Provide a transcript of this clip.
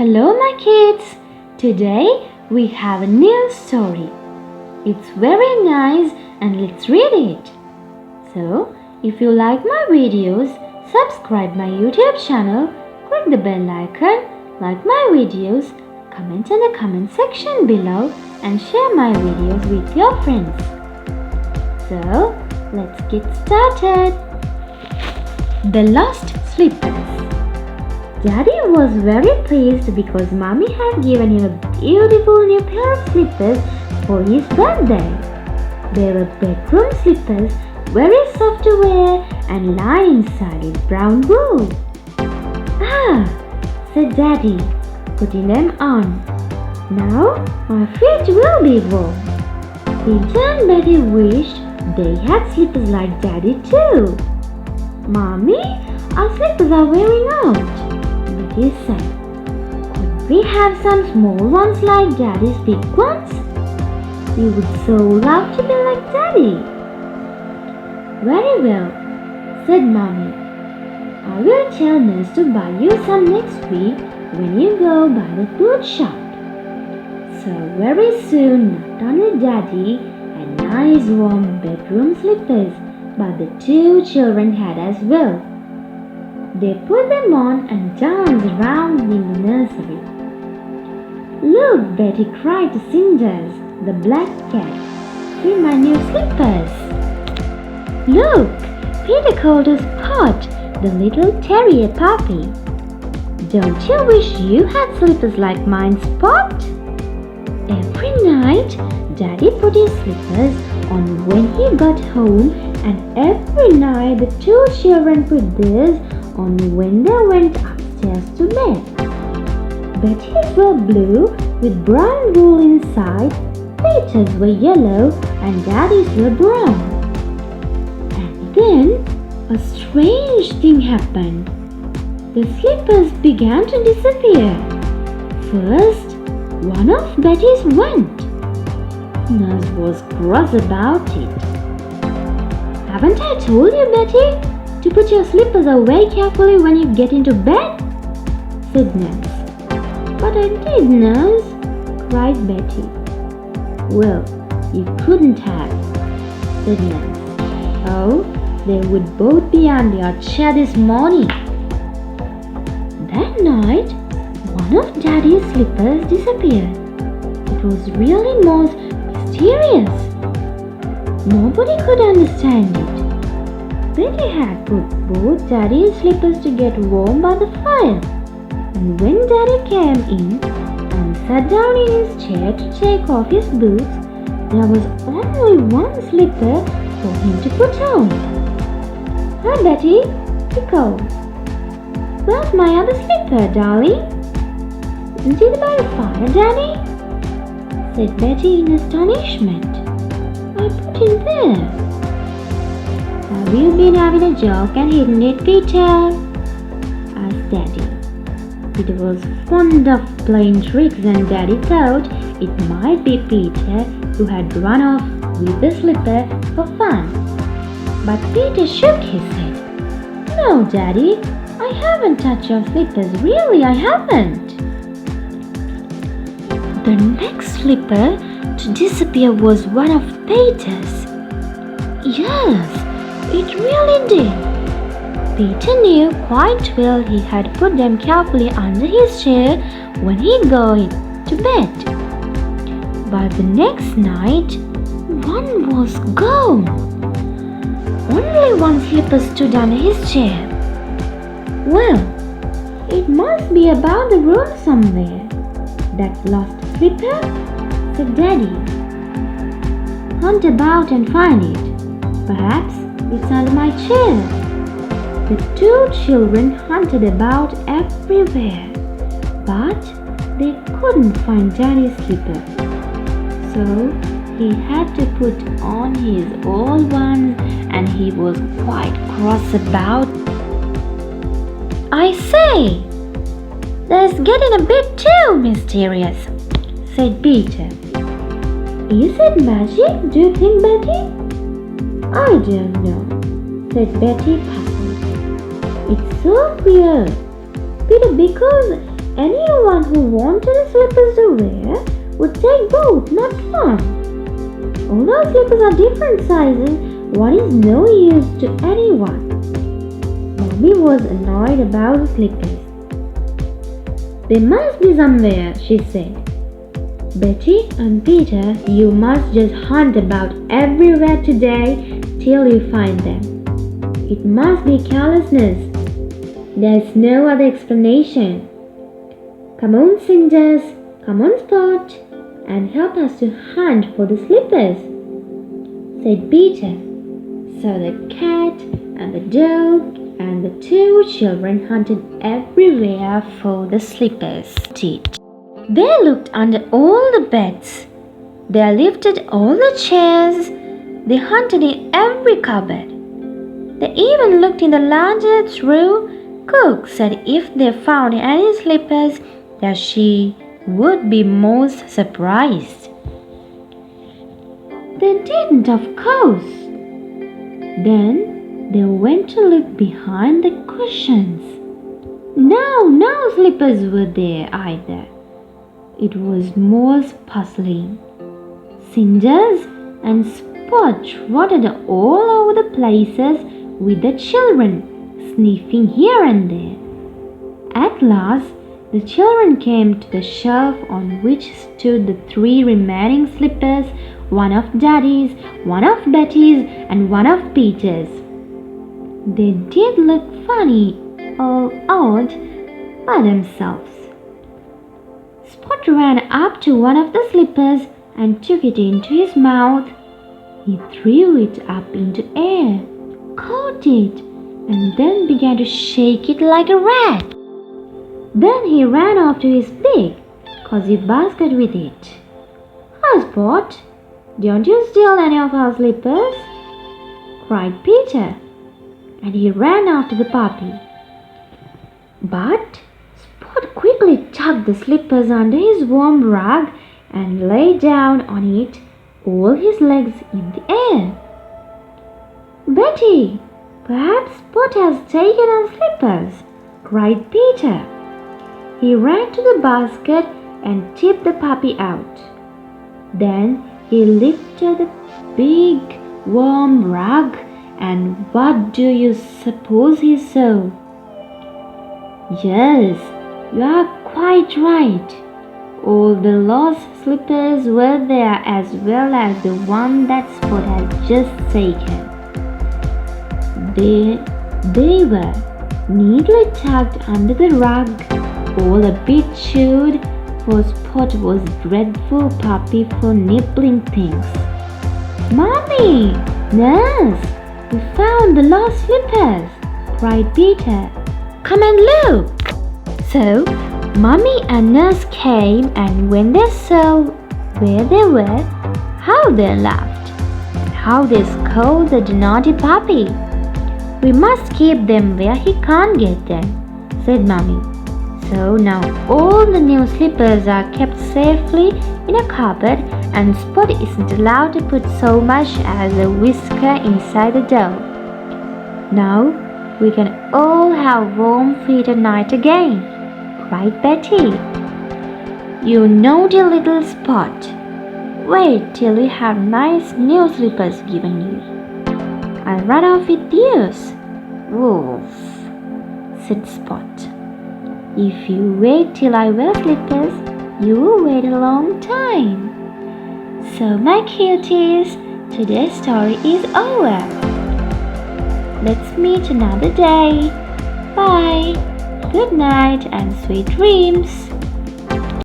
Hello, my kids! Today we have a new story. It's very nice and let's read it. So, if you like my videos, subscribe my YouTube channel, click the bell icon, like my videos, comment in the comment section below and share my videos with your friends. So, let's get started. The Lost Slippers. Daddy was very pleased because Mommy had given him a beautiful new pair of slippers for his birthday. They were bedroom slippers, very soft to wear and lined inside with brown wool. "Ah," said Daddy, putting them on. "Now my feet will be warm." Peter and Beddy wished they had slippers like Daddy too. "Mommy, our slippers are wearing out," Beddy said. "Could we have some small ones like Daddy's big ones? We would so love to be like Daddy." "Very well," said Mommy. "I will tell Nurse to buy you some next week when you go by the boot shop." So very soon not only Daddy had nice warm bedroom slippers, but the two children had as well. They put them on and danced around in the nursery. "Look," Betty cried to Cinders, the black cat. "See my new slippers." "Look," Peter called to Spot, the little terrier puppy. "Don't you wish you had slippers like mine, Spot?" Every night, Daddy put his slippers on when he got home, and every night the two children put theirs on when they went upstairs to bed. Betty's were blue with brown wool inside, Peter's were yellow, and Daddy's were brown. And then a strange thing happened. The slippers began to disappear. First, one of Betty's went. Nurse was cross about it. "Haven't I told you, Betty, to put your slippers away carefully when you get into bed?" said Nurse. "But I did, Nurse," cried Betty. "Well, you couldn't have," said Nurse. "Oh, they would both be under your chair this morning." That night, one of Daddy's slippers disappeared. It was really most mysterious. Nobody could understand it. Betty had put both Daddy's slippers to get warm by the fire. And when Daddy came in and sat down in his chair to take off his boots, there was only one slipper for him to put on. "Hi, Betty," he called. "Where's my other slipper, darling?" "Isn't it by the fire, Daddy?" said Betty in astonishment. "I put it there." "Have you been having a joke and hidden it, Peter?" asked Daddy. Peter was fond of playing tricks and Daddy thought it might be Peter who had run off with the slipper for fun. But Peter shook his head. "No, Daddy, I haven't touched your slippers. Really, I haven't." The next slipper to disappear was one of Peter's. Yes, it really did. Peter knew quite well he had put them carefully under his chair when he got to bed. But the next night, one was gone. Only one slipper stood under his chair. "Well, it must be about the room somewhere. That lost slipper," said Daddy. "Hunt about and find it. Perhaps it's under my chair." The two children hunted about everywhere, but they couldn't find Daddy's slipper. So he had to put on his old ones, and he was quite cross about. "I say, that's getting a bit too mysterious," said Peter. "Is it magic, do you think, Betty?" "I don't know," said Betty, puzzled. "It's so queer, Peter, because anyone who wanted slippers to wear would take both, not one. Although slippers are different sizes, one is no use to anyone. Mommy was annoyed about the slippers. There must be somewhere, she said. Betty and Peter, you must just hunt about everywhere today till you find them. It must be carelessness. There's no other explanation. Come on, Cinders, come on, Spot, and help us to hunt for the slippers, said Peter. So the cat and the dog and the two children hunted everywhere for the slippers. They looked under all the beds. They lifted all the chairs. They hunted in every cupboard. They even looked in the largest room. Cook said if they found any slippers, that she would be most surprised. They didn't, of course. Then they went to look behind the cushions. No slippers were there either. It was most puzzling. Cinders and Spot trotted all over the places with the children, sniffing here and there. At last, the children came to the shelf on which stood the three remaining slippers, one of Daddy's, one of Betty's, and one of Peter's. They did look funny or odd by themselves. Spot ran up to one of the slippers and took it into his mouth. He threw it up into air, caught it, and then began to shake it like a rat. Then he ran off to his big cozy basket with it. "Hi, Spot, don't you steal any of our slippers?" cried Peter, and he ran after the puppy. But Spot quickly tucked the slippers under his warm rug and lay down on it, all his legs in the air. "Betty, perhaps Spot has taken our slippers," cried Peter. He ran to the basket and tipped the puppy out. Then he lifted the big warm rug, and what do you suppose he saw? Yes, you are quite right. All the lost slippers were there, as well as the one that Spot had just taken. They were neatly tucked under the rug, all a bit chewed, for Spot was a dreadful puppy for nibbling things. "Mommy! Nurse! We found the lost slippers!" cried Peter. "Come and look!" So, Mommy and Nurse came, and when they saw where they were, how they laughed, and how they scolded the naughty puppy. "We must keep them where he can't get them," said Mommy. So now all the new slippers are kept safely in a cupboard, and Spot isn't allowed to put so much as a whisker inside the dough. "Now we can all have warm feet at night again," cried Betty. "You naughty little Spot. Wait till you have nice new slippers given you. I'll run off with yours." "Woof," said Spot. "If you wait till I wear slippers, you will wait a long time." So my cuties, today's story is over. Let's meet another day. Bye. Good night and sweet dreams.